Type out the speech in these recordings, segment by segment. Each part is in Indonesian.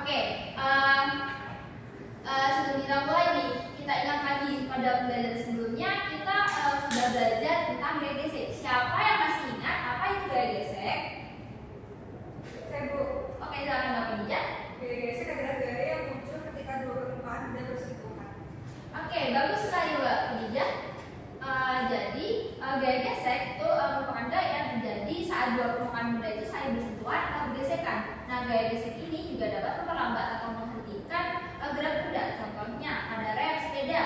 Oke, sebelum kita mulai nih, kita ingat lagi pada pembelajaran sebelumnya kita sudah belajar tentang gaya gesek. Siapa yang masih ingat apa itu gaya gesek? Saya, Bu. Oke, silakan Mbak Khadijah. Gaya gesek adalah gaya yang muncul ketika dua permukaan tidak bersentuhan. Oke, bagus sekali Mbak Khadijah. Jadi gaya gesek itu merupakan gaya yang terjadi saat dua permukaan benda itu saling bersentuhan atau bergesekan. Nah, gaya gesek ini juga dapat memperlambat atau menghentikan gerak benda. Contohnya pada rem sepeda,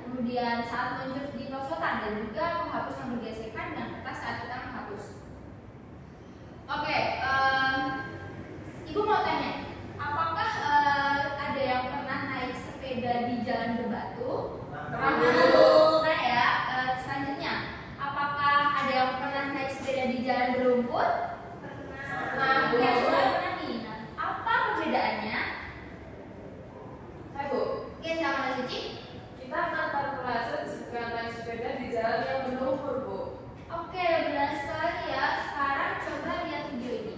kemudian saat meluncur di perosotan, dan juga menghapus yang bergesekan dengan kertas saat kita menghapus. Oke, Ibu mau tanya, apakah ada yang pernah naik sepeda di jalan berbatu? Nah ya, selanjutnya, apakah ada yang pernah naik sepeda di jalan berlumpur? Nah, ya sudah pernah nih. Nah, apa perbedaannya? Hai, Bu. Oke, silakan Mas Suci. Kita akan terpelajar jika naik sepeda di jalan yang berlumpur, Bu. Oke, benar sekali ya. Sekarang coba lihat video ini.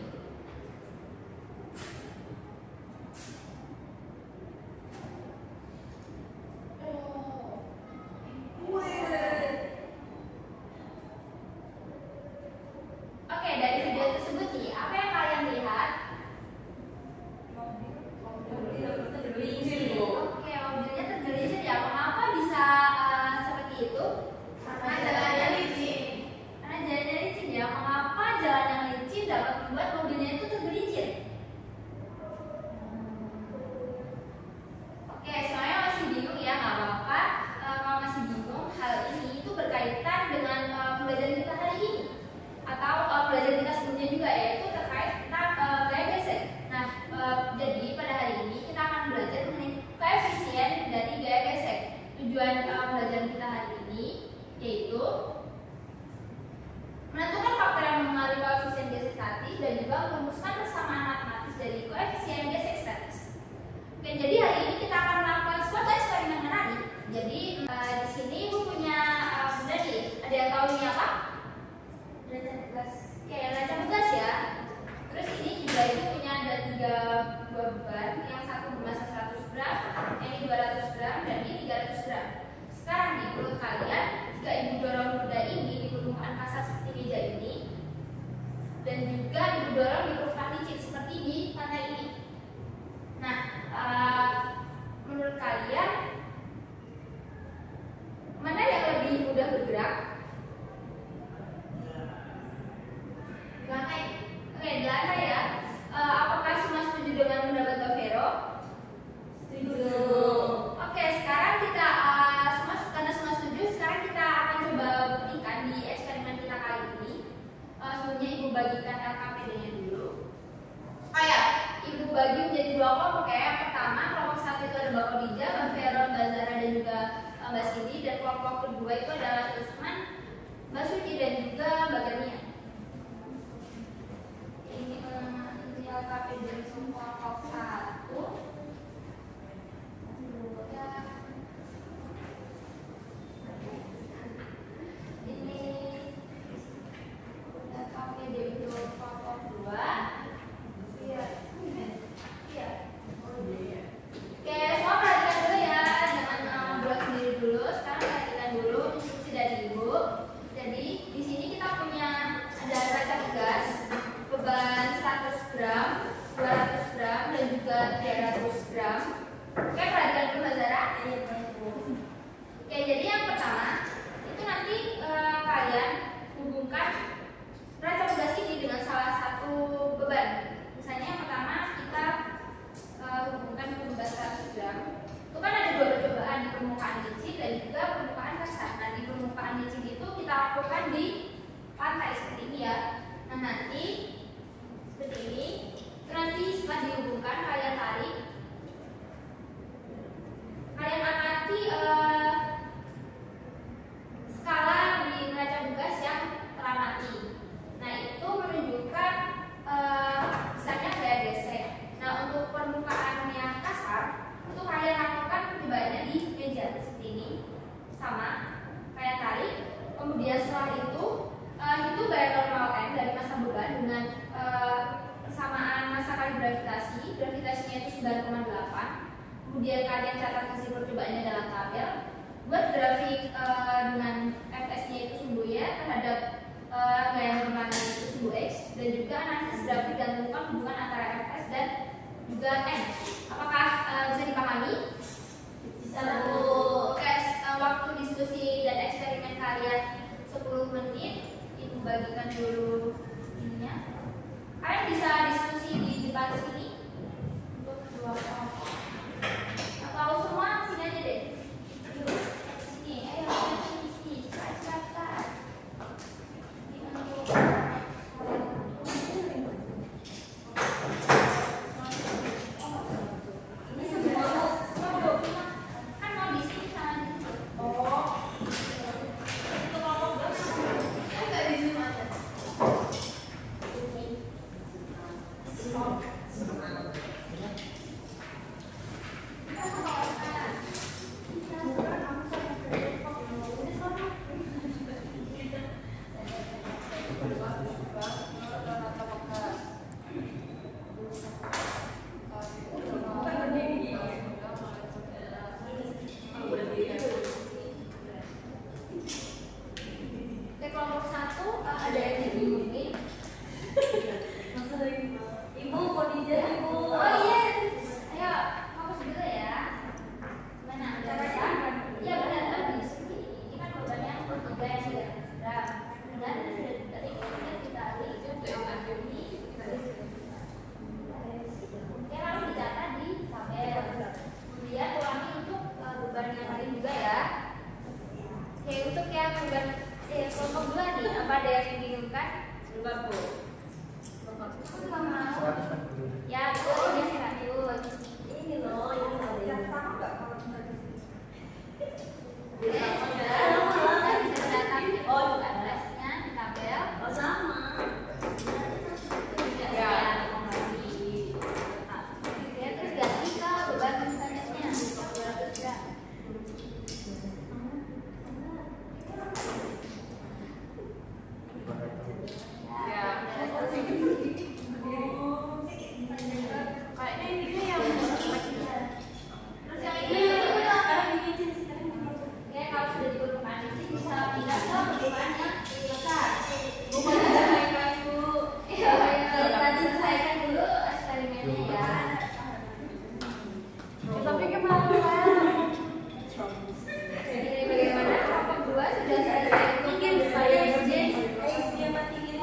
Oke, dari video tersebut nih, apa yang kalian lihat? Tergelincir, Bu. Oke, mobilnya tergelincir ya. Mengapa bisa seperti itu? Karena jalannya licin. Karena jalannya licin ya. Mengapa jalan yang licin dapat membuat mobilnya itu tergelincir? Oke, semuanya masih bingung ya, nggak apa-apa. Kalau masih bingung, hal ini itu berkaitan dengan pembelajaran kita hari ini atau pembelajaran kita sebelumnya juga, yaitu terkait tentang gaya gesek. Nah, jadi pada hari ini kita akan belajar mengenai koefisien dari gaya gesek. Tujuan pembelajaran kita hari ini yaitu menentukan faktor yang mempengaruhi koefisien gesek statis dan juga merumuskan persamaan matematis dari koefisien gesek statis. Oke, jadi hari ini kita akan melakukan suatu eksperimen menarik. Jadi di sini Ibu punya benda nih. Ada yang tahu ini apa? Neraca tugas. Oke, neraca tugas ya. Terus ini juga Ibu punya ada dua beban. Yang satu bermassa 100 gram, yang ini 200 gram, dan ini 300 gram. Sekarang nih, menurut kalian, jika Ibu dorong benda ini di permukaan kasar seperti meja ini, dan juga Ibu dorong di permukaan licin seperti di pantai ini. Nah, menurut kalian mana yang lebih mudah bergerak? Di lantai. Oke, di lantai ya. Apakah semua setuju dengan pendapat Mbak Vero? Setuju. Oke, sekarang kita karena semua setuju, sekarang kita akan coba buktikan di eksperimen kita kali ini. Sebelumnya Ibu bagikan LKPD-nya dulu. Ya, Ibu bagi menjadi dua kelompok ya. Yang pertama, kelompok satu itu ada Mbak Khadijah, Mbak Vero, Mbak Zara, dan juga Mbak Cindy. Dan kelompok kedua itu adalah Usman, Mbak Suci, dan juga Mbak Gania. Ini LKPD kelompok satu. Ini LKPD untuk kelompok dua. Oke, semua perhatikan dulu ya, jangan ngobrol sendiri dulu. Sekarang perhatikan dulu instruksi dari Ibu. Jadi di sini kita gravitasi. Gravitasinya itu 9,8. Kemudian kalian catat hasil percobaannya dalam tabel. Buat grafik dengan fs-nya itu sumbu y terhadap gaya normalnya itu sumbu x, dan juga analisis grafik dan temukan hubungan antara fs dan juga n. Apakah bisa dipahami? Bisa. Waktu diskusi dan eksperimen kalian 10 menit. Ibu bagikan dulu ininya. Kalian bisa diskusi di depan sini untuk dua kelompok. Atau semua sini aja deh. Yuk, sini. Ayo sini. Cepat. Ini untuk ini semua kan mau di sini sama di sini. Oh. Untuk kelompok berapa? Enggak di sini aja. Oke, kelompok 1 ada yang dibingungin. Ibu mau dijalan ibu. Oh iya, ayo fokus dulu ya. Mana? Bisa? Iya benar tadi. Ini kan bebannya untuk 3 yang sudah gram. Dan dari ini kita lihat ini. Oke, lalu dicatat di tabel. Kemudian ulangi untuk beban yang lain juga ya. Oke, untuk yang beban kelompok 2 nih, apa ada yang dibingungkan? Sebentar bu. Ya, betul, ini 100. Ini loh, ini loh. Yang sama nggak kalau kita di sini? Bisa dicatat untuk address-nya di tabel. Oh sama. Ya. Ya, terus ganti ke beban selanjutnya 200 gram. Ya. Kayaknya ini yang Terus yang ini ya, kalau sudah diperlukan ini bisa pindah ke perlukaan yang besar. Iya, kita selesaikan dulu eksperimennya ya. tapi gimana? Jadi bagaimana kelompok 2 sudah selesai mungkin saya izin. Oh iya, dia mati. Iya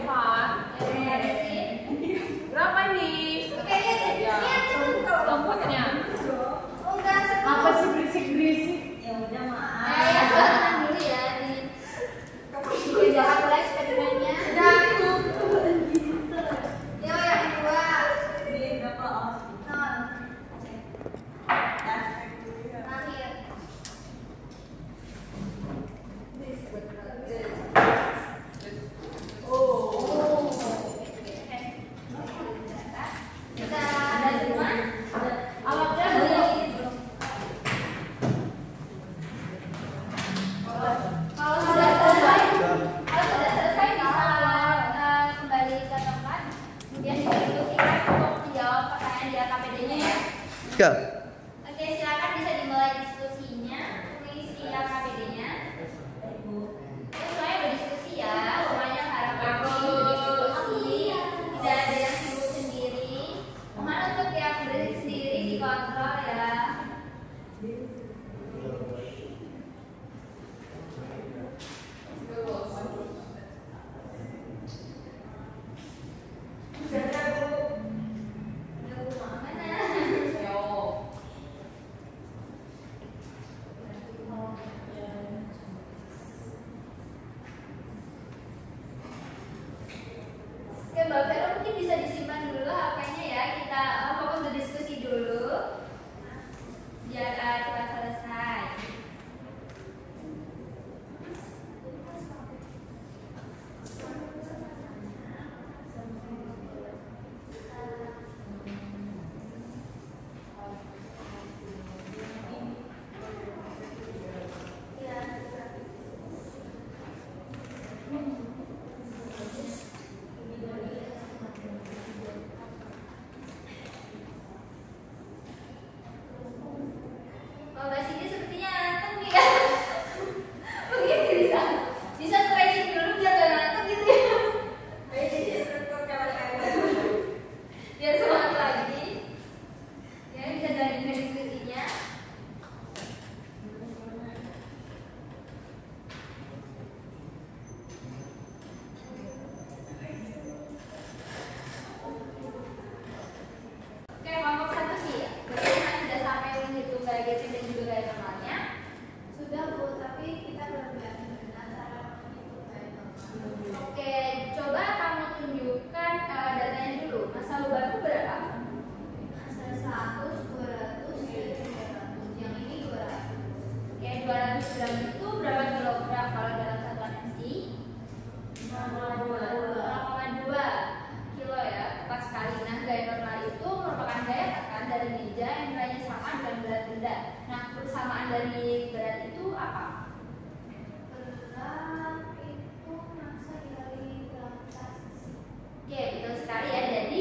kan? Berapa ini? Kelompoknya. Apa sih berisik-berisik? Ya udah maaf. Dulu ya di jalan eksperimennya. Yo yang kedua. Ini berapa? Nol. Terakhir. Kita ada semua. Alatnya belum. Kalau sudah selesai bisa kembali ke tempat. Kemudian didiskusikan untuk menjawab pertanyaan di KPD-nya ya. Ya. Oke, silakan bisa dimulai diskusinya. Mengisi KPD-nya. Semuanya berdiskusi ya. Semuanya harap berdiskusi. Tidak ada yang sibuk sendiri. Mohon untuk yang berdiri sendiri dikontrol ya. Mana?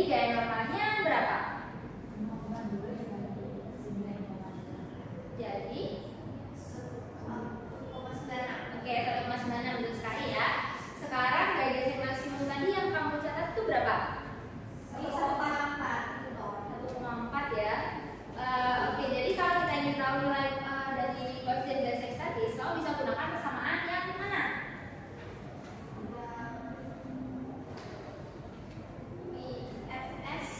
gaya normalnya berapa? Jadi 1,96. Oke, 1,96 betul sekali ya. Sekarang gaya gesek maksimum tadi yang kamu catat itu berapa? 1,4 ya. Oke, jadi kalau kita ingin tahu nilai dari koefisien gesek statis, kamu bisa gunakan persamaan yang mana? IFS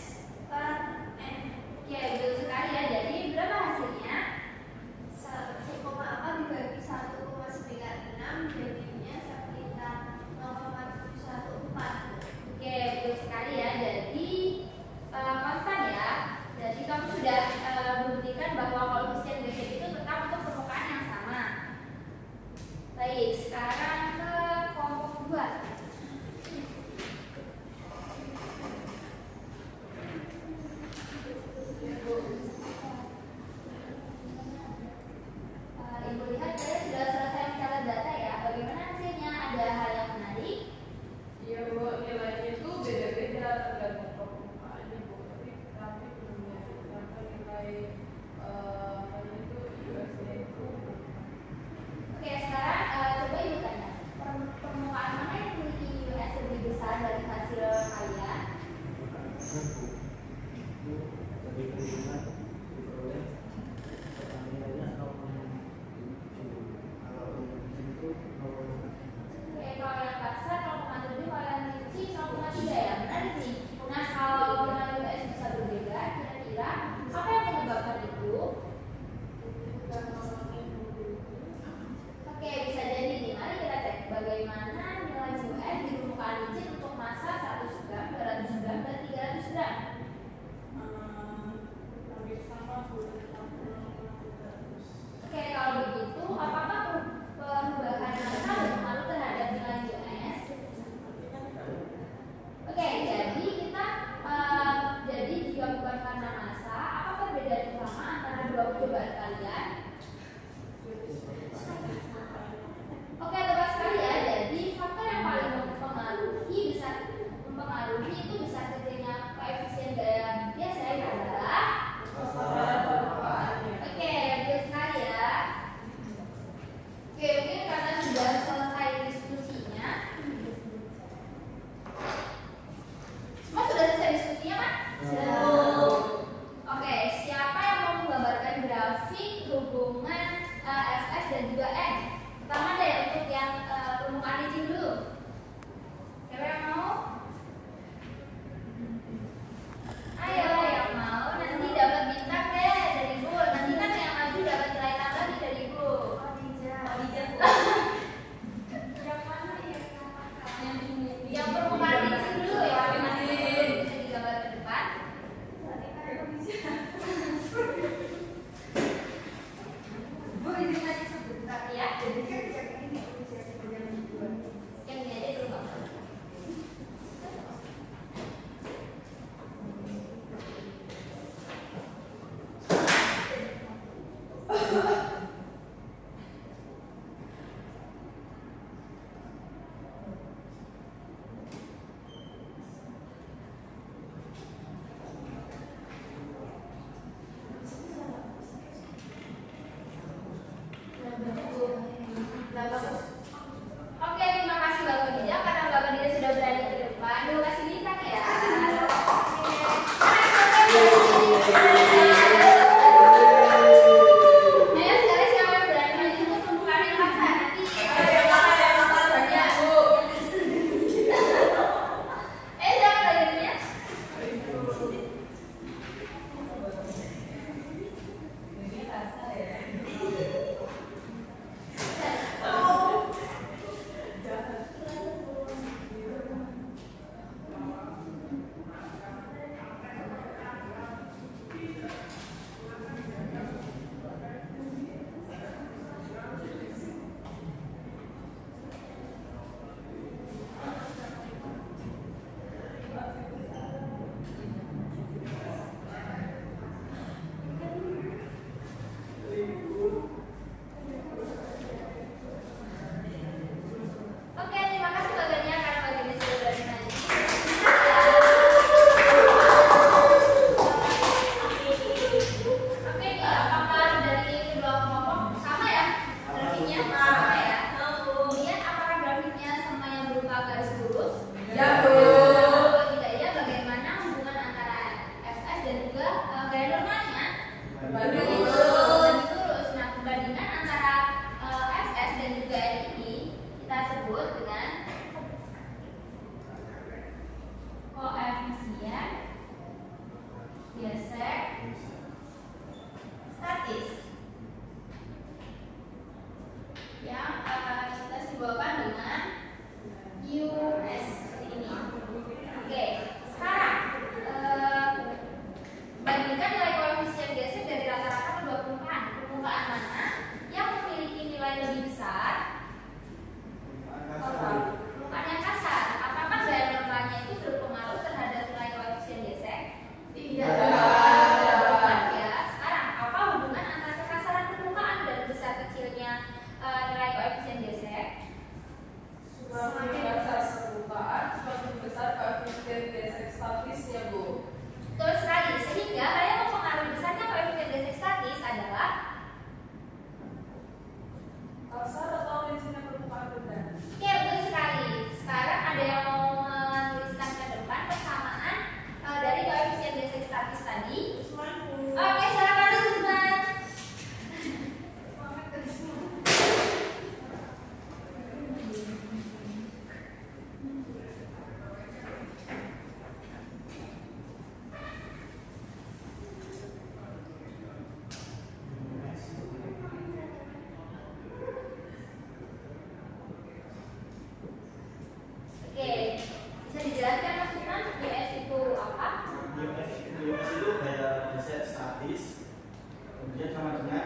kemudian sama dengan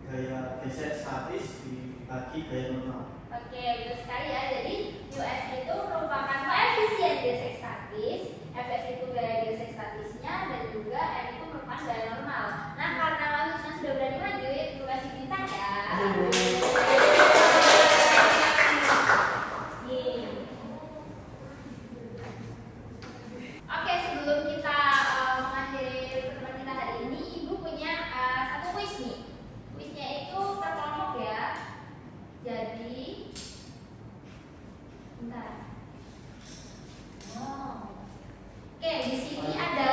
gaya gesek statis dibagi gaya normal. Oke, betul sekali ya. Jadi US itu merupakan koefisien gesek statis, Fs itu gaya gesek statisnya, dan juga N itu merupakan gaya normal. Nah, karena Malusnya sudah berani maju, itu kasih bintang ya. Oke, sebelum kita mengakhiri pertemuan kita hari ini, Ibu punya satu kuis nih. Kuisnya itu per kelompok ya. Jadi, bentar. Oke, di sini ada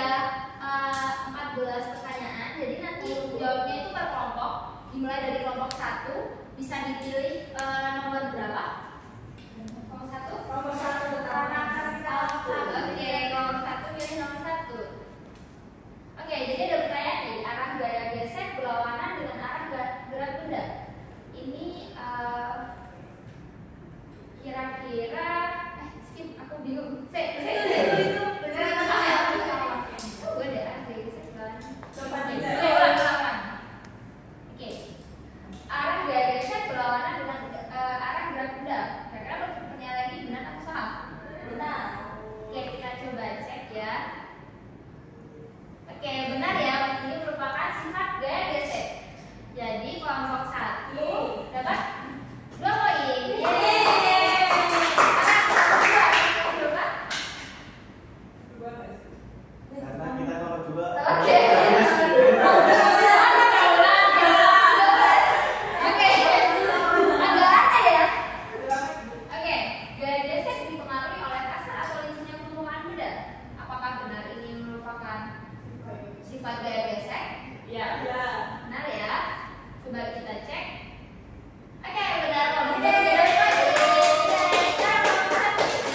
14 pertanyaan. Jadi nanti jawabnya itu per kelompok. Dimulai dari kelompok 1, bisa dipilih nomor berapa? Kelompok 1? Nomor 1 Oke, kelompok 1 pilih nomor 1. Oke, jadi ada pertanyaan nih, arah gaya gesek berlawanan dengan arah gerak benda. Ini kira-kira skip, aku bingung. Itu beneran apa ya? Gue deh arah gaya gesek berlawanan. Coba Ulang. Oke. Arah gaya gesek berlawanan dengan arah gerak benda. Kira-kira pertanyaan lagi benar atau salah? Benar. Oke, kita coba cek ya. Oke, benar ya. Ini merupakan sifat gaya gesek. Jadi kelompok 1 dapat 2 poin. Yeay. Berapa? Karena kita kalau dua Oke. Oke. Agak aneh ya. Oke, gaya gesek dipengaruhi oleh kasar atau licinnya permukaan benda. Apakah benar ini merupakan sifat gaya gesek? Ya. Benar ya. Coba kita cek. Oke, benar.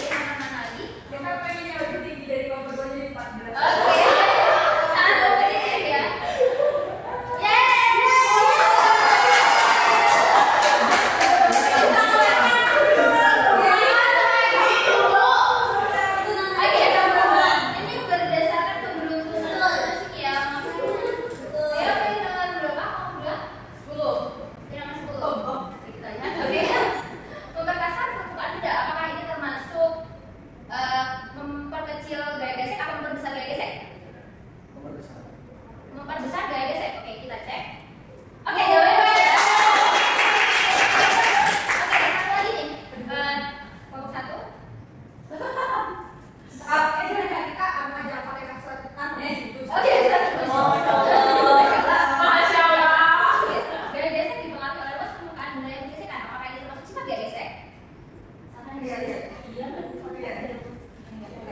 Mana lagi? Kita pengen yang lebih tinggi dari kelompok 2 jadi 14. Oke. Sangat kompetitif ya. Oke, ini berdasarkan keberuntungan masuk ya. Ya, pilih nomor berapa? Nomor 2? 10. Pilih nomor 10. Oke, kita lihat. Oke. Memperkasar permukaan benda, apakah ini termasuk memperkecil gaya gesek atau memperbesar gaya gesek? nomor besar. Memperbesar gaya gesek. Oke, kita cek. Oke, jawabannya benar. Oke, satu lagi nih. Kelompok 1. Oke, Masya Allah. gaya gesek dipengaruhi oleh luas permukaan benda yang bergesekan. Apakah ini termasuk sifat gaya gesek?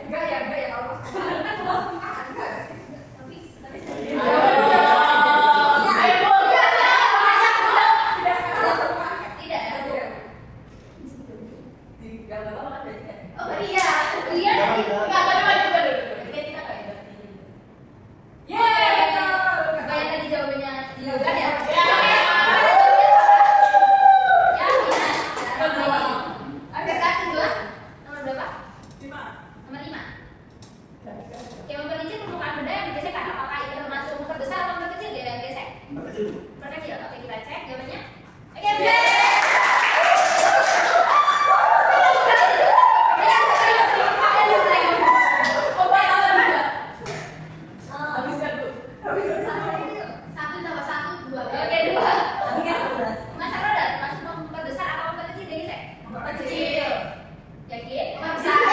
Enggak ya kalau Tidak ya? Tidak. Oh iya, iya. Enggak, coba dulu. Oke, kita nggak ya? Yeay. Kayak tadi jawabannya bukan ya? Ya. Ya, iya. Oke, sekarang kedua. Nomor berapa? 5. Nomor 5. Oke, memperinci permukaan benda yang bergesekan. Apakah ini termasuk memperbesar atau memperkecil gaya gesek? Memperkecil. Memperkecil. Oke, kita cek jawabannya. Oke, benar. Satu tambah satu, 2. Oke, 2. Masa roda termasuk memperbesar atau memperkecil gaya gesek? Memperkecil. Yakin? Memperbesar.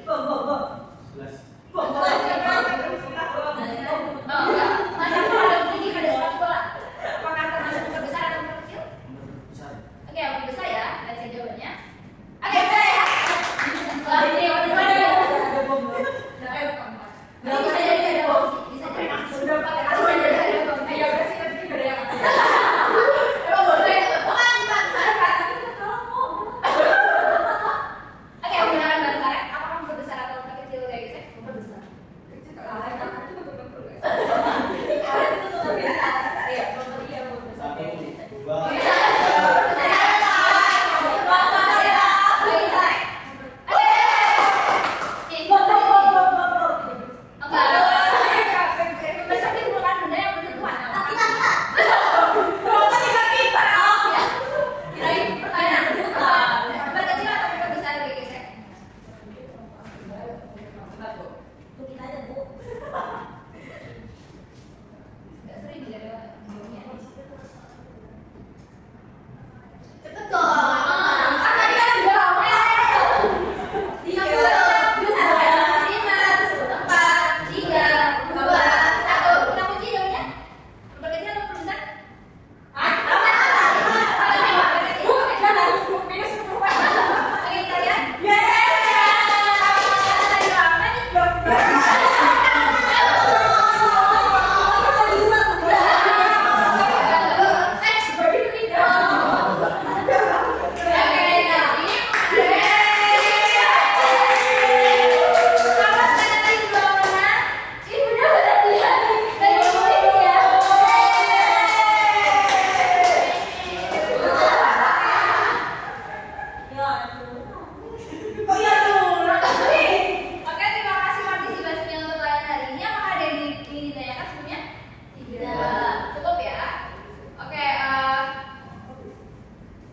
Masa ada bunyi ada sepak bola. Apakah termasuk motor besar atau motor kecil? Besar. Oke, motor besar ya. Kita cek jawabannya. Oke, besar ya. Oke, gimana? Ini bisa jadi ada bom. Bisa jadi. Sudah pakai kali bisa jadi ada bom. Ayo bersih bersih dari yang atas. Emang boleh? Bukan Oke, menggunakan bahan karet. Apakah motor besar atau motor kecil kayak gitu? Motor besar. Satu, dua.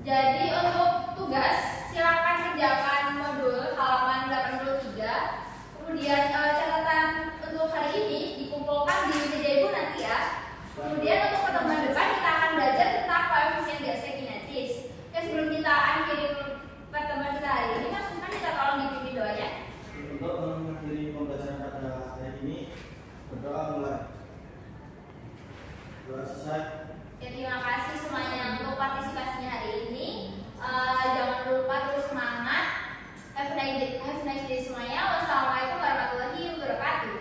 Jadi untuk tugas silakan kerjakan modul halaman 83. Kemudian catatan untuk hari ini dikumpulkan di meja ibu nanti ya. Kemudian untuk pertemuan depan kita akan belajar tentang koefisien biasa kinetis. Oke, sebelum kita akhiri pertemuan kita hari ini, Mas Usman kita tolong dipimpin doanya. Untuk mengakhiri pembelajaran pada hari ini, berdoa mulai. Doa selesai. Oke, terima kasih semuanya untuk partisipasinya hari ini. Jangan lupa terus semangat. Have a nice day semuanya. Wassalamualaikum warahmatullahi wabarakatuh.